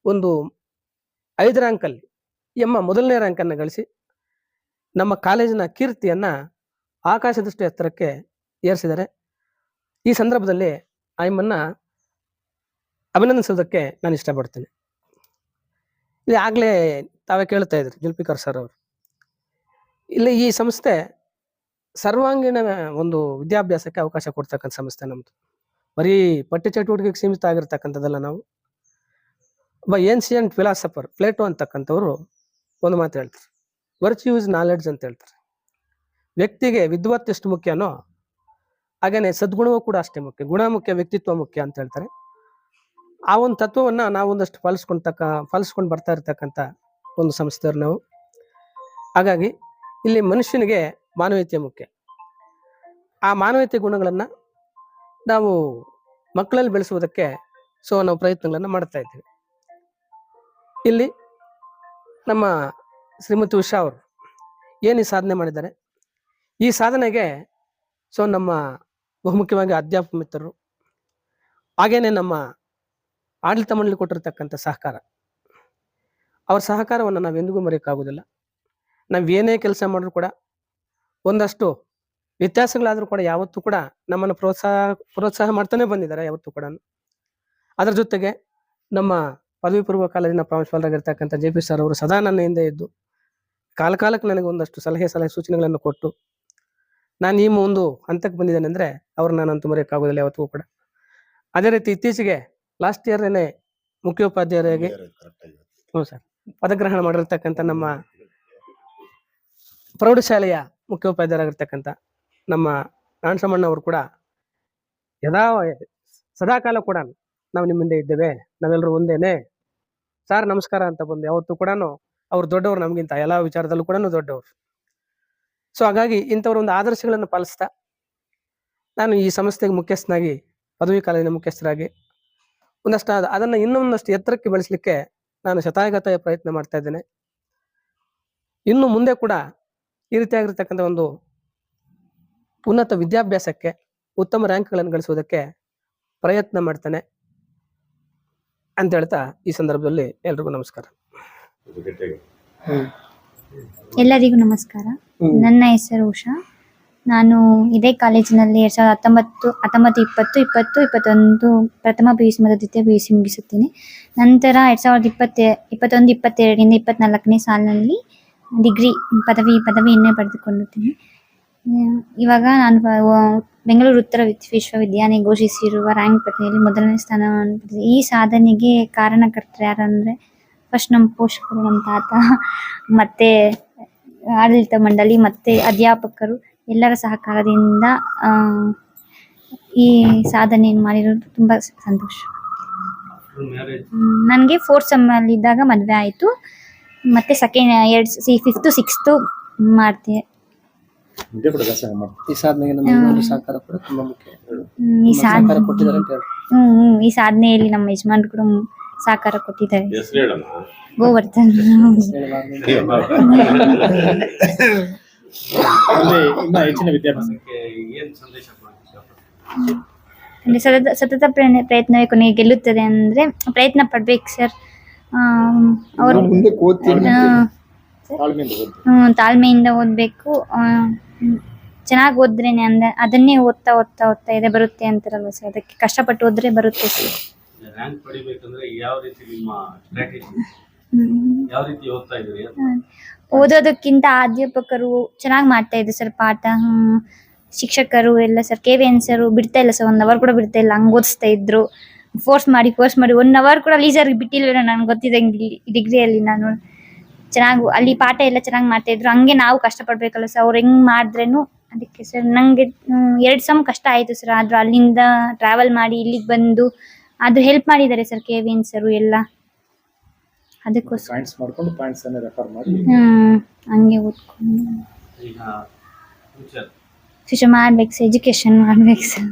ಒಂದು 5 ರ್ಯಾಂಕಲ್ಲಿ ಮೊದಲನೇ ರ್ಯಾಂಕನ್ನು ಗಳಿಸಿ ನಮ್ಮ ಕಾಲೇಜಿನ ಕೀರ್ತಿಯನ್ನ ಆಕಾಶದಷ್ಟು ಎತ್ತರಕ್ಕೆ ಏರಿಸಿದ್ದಾರೆ. ಈ ಸಂದರ್ಭದಲ್ಲಿ ಆಯಮ್ಮನ್ನ ಅಭಿನಂದಿಸೋದಕ್ಕೆ ನಾನು ಇಷ್ಟಪಡ್ತೇನೆ. ಇಲ್ಲಿ ಆಗ್ಲೇ ತಾವೇ ಕೇಳ್ತಾ ಇದ್ರಿ ಜುಲ್ಪಿಕರ್ ಸರ್ ಅವರು, ಇಲ್ಲಿ ಈ ಸಂಸ್ಥೆ ಸರ್ವಾಂಗೀಣ ಒಂದು ವಿದ್ಯಾಭ್ಯಾಸಕ್ಕೆ ಅವಕಾಶ ಕೊಡ್ತಕ್ಕಂಥ ಸಂಸ್ಥೆ ನಮ್ದು. ಬರೀ ಪಠ್ಯ ಚಟುವಟಿಕೆಗೆ ಸೀಮಿತ ಆಗಿರ್ತಕ್ಕಂಥದ್ದಲ್ಲ. ನಾವು ಒಬ್ಬ ಏನ್ಸಿಯಂಟ್ ಫಿಲಾಸಫರ್ ಪ್ಲೇಟೋ ಅಂತಕ್ಕಂಥವ್ರು ಒಂದು ಮಾತು ಹೇಳ್ತಾರೆ, ವರ್ಚ್ಯೂ ಇಸ್ ನಾಲೆಡ್ಜ್ ಅಂತ ಹೇಳ್ತಾರೆ. ವ್ಯಕ್ತಿಗೆ ವಿದ್ವತ್ ಎಷ್ಟು ಮುಖ್ಯನೋ ಹಾಗೇನೆ ಸದ್ಗುಣವೂ ಕೂಡ ಅಷ್ಟೇ ಮುಖ್ಯ. ಗುಣ ಮುಖ್ಯ, ವ್ಯಕ್ತಿತ್ವ ಮುಖ್ಯ ಅಂತ ಹೇಳ್ತಾರೆ. ಆ ಒಂದು ತತ್ವವನ್ನ ನಾವು ಒಂದಷ್ಟು ಪಾಲಿಸ್ಕೊಂಡು ಬರ್ತಾ ಇರ್ತಕ್ಕಂಥ ಒಂದು ಸಂಸ್ಥೆಯವರು ನಾವು. ಹಾಗಾಗಿ ಇಲ್ಲಿ ಮನುಷ್ಯನಿಗೆ ಮಾನವೀಯತೆ ಮುಖ್ಯ. ಆ ಮಾನವೀಯತೆ ಗುಣಗಳನ್ನ ನಾವು ಮಕ್ಕಳಲ್ಲಿ ಬೆಳೆಸುವುದಕ್ಕೆ ನಾವು ಪ್ರಯತ್ನಗಳನ್ನು ಮಾಡ್ತಾ ಇದ್ದೀವಿ. ಇಲ್ಲಿ ನಮ್ಮ ಶ್ರೀಮತಿ ಉಷಾ ಅವರು ಏನು ಈ ಸಾಧನೆ ಮಾಡಿದ್ದಾರೆ, ಈ ಸಾಧನೆಗೆ ನಮ್ಮ ಬಹುಮುಖ್ಯವಾಗಿ ಅಧ್ಯಾಪಕ ಮಿತ್ರರು, ಹಾಗೇನೆ ನಮ್ಮ ಆಡಳಿತ ಮಂಡಳಿ ಕೊಟ್ಟಿರ್ತಕ್ಕಂಥ ಸಹಕಾರ, ಅವ್ರ ಸಹಕಾರವನ್ನು ನಾವು ಎಂದಿಗೂ ಮರೆಯೋಕ್ಕಾಗೋದಿಲ್ಲ. ನಾವೇನೇ ಕೆಲಸ ಮಾಡಿದ್ರು ಕೂಡ ಒಂದಷ್ಟು ವ್ಯತ್ಯಾಸಗಳಾದರೂ ಕೂಡ ಯಾವತ್ತೂ ಕೂಡ ನಮ್ಮನ್ನು ಪ್ರೋತ್ಸಾಹ ಮಾಡ್ತಾನೆ ಬಂದಿದ್ದಾರೆ ಯಾವತ್ತೂ ಕೂಡ. ಅದರ ಜೊತೆಗೆ ನಮ್ಮ ಪದವಿ ಪೂರ್ವ ಕಾಲೇಜಿನ ಪ್ರಾಂಶುಪಾಲರಾಗಿರ್ತಕ್ಕಂಥ JP ಸರ್ ಅವರು ಸದಾ ನನ್ನ ಹಿಂದೆ ಇದ್ದು ಕಾಲಕ್ಕೆ ನನಗೆ ಒಂದಷ್ಟು ಸಲಹೆ ಸೂಚನೆಗಳನ್ನು ಕೊಟ್ಟು ನಾನು ಈ ಒಂದು ಹಂತಕ್ಕೆ ಬಂದಿದ್ದೇನೆ ಅಂದರೆ ಅವ್ರು ನಾನಂತೂ ಮರೆಯೋಕ್ಕಾಗೋದಿಲ್ಲ ಯಾವತ್ತೂ ಕೂಡ. ಅದೇ ರೀತಿ ಇತ್ತೀಚೆಗೆ ಲಾಸ್ಟ್ ಇಯರ್ನೇ ಮುಖ್ಯೋಪಾಧ್ಯಾಯರಾಗಿ ಸರ್ ಪದಗ್ರಹಣ ಮಾಡಿರ್ತಕ್ಕಂಥ ನಮ್ಮ ಪ್ರೌಢಶಾಲೆಯ ಮುಖ್ಯೋಪಾಧ್ಯಾಯರಾಗಿರ್ತಕ್ಕಂಥ ನಮ್ಮ ನಾಣಸಮಣ್ಣ ಅವರು ಕೂಡ ಸದಾಕಾಲ ಕೂಡ ನಾವು ನಿಮ್ಮಿಂದ ಇದ್ದೇವೆ, ನಾವೆಲ್ಲರೂ ಒಂದೇನೆ ಸರ್ ನಮಸ್ಕಾರ ಅಂತ ಬಂದು ಯಾವತ್ತೂ ಕೂಡ ಅವ್ರು ದೊಡ್ಡವರು, ನಮಗಿಂತ ಎಲ್ಲ ವಿಚಾರದಲ್ಲೂ ಕೂಡ ದೊಡ್ಡವರು. ಸೊ ಹಾಗಾಗಿ ಇಂಥವ್ರ ಒಂದು ಆದರ್ಶಗಳನ್ನು ಪಾಲಿಸ್ತಾ ನಾನು ಈ ಸಂಸ್ಥೆಗೆ ಮುಖ್ಯಸ್ಥನಾಗಿ, ಪದವಿ ಕಾಲೇಜಿನ ಮುಖ್ಯಸ್ಥರಾಗಿ ಒಂದಷ್ಟು ಅದನ್ನು ಇನ್ನೊಂದಷ್ಟು ಎತ್ತರಕ್ಕೆ ಬೆಳೆಸಲಿಕ್ಕೆ ನಾನು ಶತಾಯಗತಾಯ ಪ್ರಯತ್ನ ಮಾಡ್ತಾ ಇದ್ದೇನೆ. ಇನ್ನು ಮುಂದೆ ಕೂಡ ಈ ರೀತಿಯಾಗಿರ್ತಕ್ಕಂಥ ಒಂದು ಉನ್ನತ ವಿದ್ಯಾಭ್ಯಾಸಕ್ಕೆ ಉತ್ತಮ ರ್ಯಾಂಕ್ಗಳನ್ನು ಗಳಿಸುವುದಕ್ಕೆ ಪ್ರಯತ್ನ ಮಾಡ್ತಾನೆ ಅಂತ ಹೇಳ್ತಾ ಈ ಸಂದರ್ಭದಲ್ಲಿ ಎಲ್ರಿಗೂ ನಮಸ್ಕಾರ. ಎಲ್ಲರಿಗೂ ನಮಸ್ಕಾರ. ನನ್ನ ಹೆಸರು ಉಷಾ. ನಾನು ಇದೇ ಕಾಲೇಜಿನಲ್ಲಿ 2019, 20, 20, 21 ಪ್ರಥಮ PUC ಮತ್ತು ದ್ವಿತೀಯ PUC ಮುಗಿಸುತ್ತೇನೆ. ನಂತರ 2021, 22ರಿಂದ 24ನೇ ಸಾಲಿನಲ್ಲಿ ಡಿಗ್ರಿ ಪದವಿಯನ್ನೇ ಪಡೆದುಕೊಳ್ಳುತ್ತೇನೆ. ಇವಾಗ ನಾನು ಬೆಂಗಳೂರು ಉತ್ತರ ವಿಶ್ವವಿದ್ಯಾಲಯ ಘೋಷಿಸಿರುವ ರ್ಯಾಂಕ್ ಪಟ್ಟಿಯಲ್ಲಿ ಮೊದಲನೇ ಸ್ಥಾನವನ್ನು ಪಡೆದಿದೆ. ಈ ಸಾಧನೆಗೆ ಕಾರಣಕರ್ತರು ಯಾರಂದರೆ ಫಸ್ಟ್ ನಮ್ಮ ಪೋಷಕರು, ನಮ್ಮ ತಾತ, ಮತ್ತು ಆಡಳಿತ ಮಂಡಳಿ ಮತ್ತು ಅಧ್ಯಾಪಕರು ಎಲ್ಲರ ಸಹಕಾರದಿಂದ ಈ ಸಾಧನೆಯನ್ನು ಮಾಡಿರೋದು ತುಂಬ ಸಂತೋಷ. ನನಗೆ 4th ಸೆಮ್ಮಲ್ಲಿ ಇದ್ದಾಗ ಮದುವೆ ಆಯಿತು. ಮತ್ತು ಫಿಫ್ತು 6th ಮಾಡ್ತೀನಿ. ಈ ಸಾಧನೆಗೆ ನಮ್ಮ ಸಹಕಾರ ಕೂಡ ತುಂಬಾ ಮುಖ್ಯ. ಈ ಸಾಧನೆಯಲ್ಲಿ ನಮ್ಮ ಯಜಮಾನರು ಕೂಡ ಸಹಕಾರ ಕೊಟ್ಟಿದ್ದಾರೆ. ಗೋವರ್ಧನ್. ಸತತ ಪ್ರಯತ್ನವೇ ಕೊನೆಗೆ ಗೆಲ್ಲುತ್ತದೆ ಅಂದ್ರೆ ಪ್ರಯತ್ನ ಪಡ್ಬೇಕು ಸರ್. ಅವರು ತಾಳ್ಮೆಯಿಂದ ಓದ್ಬೇಕು. ಚೆನ್ನಾಗಿ ಓದ್ರೇನೆ ಅದನ್ನೇ ಓದ್ತಾ ಇದೆ ಬರುತ್ತೆ ಅಂತಾರಲ್ವ ಸರ್, ಅದಕ್ಕೆ ಕಷ್ಟಪಟ್ಟು ಓದ್ರೆ ಬರುತ್ತೆ ಸರ್. ರ್ಯಾಂಕ್ ಪಡಿಬೇಕಂದ್ರೆ ಯಾವ ರೀತಿ ನಿಮ್ಮ ಸ್ಟ್ರಾಟಜಿ, ಯಾವ ರೀತಿ ಓದ್ತಾ ಇದ್ದೀರಿ? ಓದೋದಕ್ಕಿಂತ ಅಧ್ಯಾಪಕರು ಚೆನ್ನಾಗಿ ಮಾಡ್ತಾ ಇದ್ರು ಸರ್ ಪಾಠ. ಶಿಕ್ಷಕರು ಎಲ್ಲ ಸರ್, KVN ಸರ್ ಬಿಡ್ತಾ ಇಲ್ಲ ಸರ್, 1 hour ಕೂಡ ಬಿಡ್ತಾ ಇಲ್ಲ, ಹಂಗೆ ಓದಿಸ್ತಾ ಇದ್ರು. ಫೋರ್ಸ್ ಮಾಡಿ 1 hour ಕೂಡ ಲೀಸರ್ಗೆ ಬಿಟ್ಟಿಲ್ಲ. ನನಗೆ ಗೊತ್ತಿದ್ದಂಗೆ ಡಿಗ್ರಿಯಲ್ಲಿ ನಾನು ಚೆನ್ನಾಗಿ ಅಲ್ಲಿ ಪಾಠ ಎಲ್ಲ ಚೆನ್ನಾಗಿ ಮಾಡ್ತಾ ಇದ್ರು. ಹಂಗೆ ನಾವು ಕಷ್ಟಪಡ್ಬೇಕಲ್ಲ ಸರ್, ಅವ್ರು ಹೆಂಗೆ ಮಾಡಿದ್ರೇನು. ಅದಕ್ಕೆ ಸರ್ ನನಗೆ 2 ಸಮ್ ಕಷ್ಟ ಆಯಿತು ಸರ್. ಆದರೂ ಅಲ್ಲಿಂದ ಟ್ರಾವೆಲ್ ಮಾಡಿ ಇಲ್ಲಿಗೆ ಬಂದು ಅದು ಹೆಲ್ಪ್ ಮಾಡಿದ್ದಾರೆ ಸರ್ KVN ಸರ್ ಎಲ್ಲ. ಅದಕ್ಕೋಸ್ಕರ ಹಂಗೆ ಓದ್ಕೊಂಡು ಫ್ಯೂಚರ್ ಮಾಡ್ಬೇಕು ಸರ್, ಎಜುಕೇಶನ್ ಮಾಡ್ಬೇಕು ಸರ್.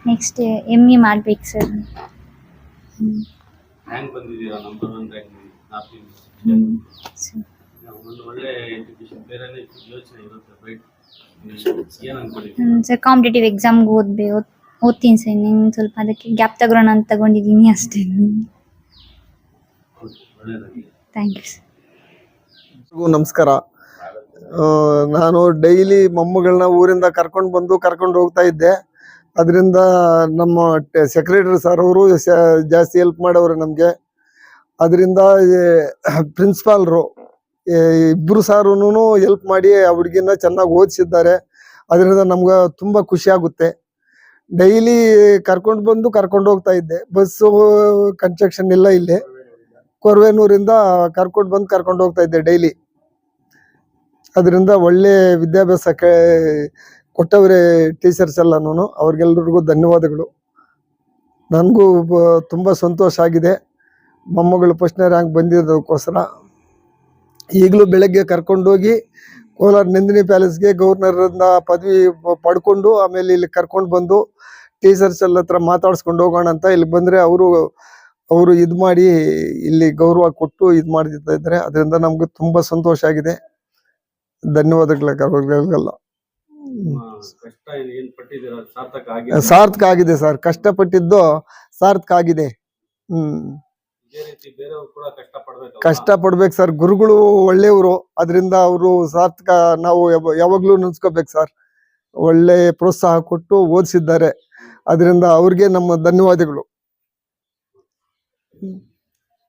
ನೆಕ್ಸ್ಟ್ ME ಮಾಡ್ಬೇಕು ಸರ್. ರ್ಯಾಂಕ್ ಬಂದಿದ್ದೀರಾ, ನಂಬರ್ 1 ರ್ಯಾಂಕ್ ಒಂದು ಒಳ್ಳೆ ಎಜುಕೇಶನ್ ಬೇರೆನೇ ಯೋಚನೆ ಇರುತ್ತೆ ರೈಟ್? ಏನು ಅನ್ಕೊಂಡಿದ್ದೀರಾ ಸರ್? ಕಾಂಪಿಟೇಟಿವ್ ಎಕ್ಸಾಮ್ಗೆ ಓದ್ತೀನಿ ಸರ್. ಇನ್ನೇನು ಸ್ವಲ್ಪ ಅದಕ್ಕೆ ಗ್ಯಾಪ್ ತಗೊಳ್ಳೋಣ ಅಂತ ತಗೊಂಡಿದ್ದೀನಿ ಅಷ್ಟೇ. Thank you sir. ನಮಸ್ಕಾರ. ನಾನು ಡೈಲಿ ಮೊಮ್ಮಗಳನ್ನ ಊರಿಂದ ಕರ್ಕೊಂಡು ಹೋಗ್ತಾ ಇದ್ದೆ. ಅದರಿಂದ ನಮ್ಮ ಸೆಕ್ರೆಟರಿ ಸರ್ ಅವರು ಜಾಸ್ತಿ ಹೆಲ್ಪ್ ಮಾಡೋರು ನಮಗೆ. ಅದರಿಂದ ಪ್ರಿನ್ಸಿಪಾಲ್ರು ಇಬ್ಬರು ಸಾರೂ ಹೆಲ್ಪ್ ಮಾಡಿ ಆ ಹುಡುಗಿನ ಚೆನ್ನಾಗಿ ಓದಿಸಿದ್ದಾರೆ. ಅದರಿಂದ ನಮ್ಗೆ ತುಂಬ ಖುಷಿ ಆಗುತ್ತೆ. ಡೈಲಿ ಕರ್ಕೊಂಡು ಹೋಗ್ತಾ ಇದ್ದೆ. ಬಸ್ಸು ಕನ್ಸ್ಟ್ರಕ್ಷನ್ ಇಲ್ಲ, ಇಲ್ಲಿ ಕೊರ್ವೇನೂರಿಂದ ಕರ್ಕೊಂಡು ಹೋಗ್ತಾ ಇದ್ದೆ ಡೈಲಿ. ಅದರಿಂದ ಒಳ್ಳೆ ವಿದ್ಯಾಭ್ಯಾಸಕ್ಕೆ ಕೊಟ್ಟವ್ರೆ ಟೀಚರ್ಸ್ ಎಲ್ಲನೂ. ಅವ್ರಿಗೆಲ್ಲರಿಗೂ ಧನ್ಯವಾದಗಳು. ನನಗೂ ತುಂಬ ಸಂತೋಷ ಆಗಿದೆ ಮೊಮ್ಮಗಳು ಫಸ್ಟ್ನೇ ರ್ಯಾಂಕ್ ಬಂದಿರೋದಕ್ಕೋಸ್ಕರ. ಈಗಲೂ ಬೆಳಗ್ಗೆ ಕರ್ಕೊಂಡೋಗಿ ಕೋಲಾರ ನಂದಿನಿ ಪ್ಯಾಲೇಸ್ಗೆ ಗವರ್ನರಿಂದ ಪದವಿ ಪಡ್ಕೊಂಡು ಆಮೇಲೆ ಇಲ್ಲಿ ಕರ್ಕೊಂಡು ಬಂದು ಟೀಚರ್ಸ್ ಎಲ್ಲ ಹತ್ರ ಮಾತಾಡ್ಸ್ಕೊಂಡು ಹೋಗೋಣ ಅಂತ ಇಲ್ಲಿ ಬಂದರೆ ಅವರು ಇದು ಮಾಡಿ ಇಲ್ಲಿ ಗೌರವ ಕೊಟ್ಟು ಇದು ಮಾಡ್ತಾ ಇದ್ದಾರೆ. ಅದರಿಂದ ನಮ್ಗೆ ತುಂಬ ಸಂತೋಷ ಆಗಿದೆ. ಧನ್ಯವಾದಗಳು. ನಿಮ್ಮ ಕಷ್ಟ ಏನ್ ಪಟ್ಟಿದ್ದೀರ ಅದು ಸಾರ್ಥಕ ಆಗಿದೆ. ಸಾರ್ಥಕ ಆಗಿದೆ ಸರ್, ಕಷ್ಟಪಟ್ಟಿದ್ದು ಸಾರ್ಥಕ ಆಗಿದೆ. ಇದೇ ರೀತಿ ಬೇರೆಯವರು ಕೂಡ ಕಷ್ಟ ಪಡ್ಬೇಕು. ಕಷ್ಟ ಪಡ್ಬೇಕು ಸರ್, ಗುರುಗಳು ಒಳ್ಳೆಯವರು, ಅದರಿಂದ ಅವರು ಸಾರ್ಥಕ ನಾವು ಯಾವಾಗ್ಲೂ ನೆನ್ಸ್ಕೋಬೇಕು ಸರ್. ಒಳ್ಳೆ ಪ್ರೋತ್ಸಾಹ ಕೊಟ್ಟು ಓದಿಸಿದ್ದಾರೆ, ಅದರಿಂದ ಅವ್ರಿಗೆ ನಮ್ಮ ಧನ್ಯವಾದಗಳು.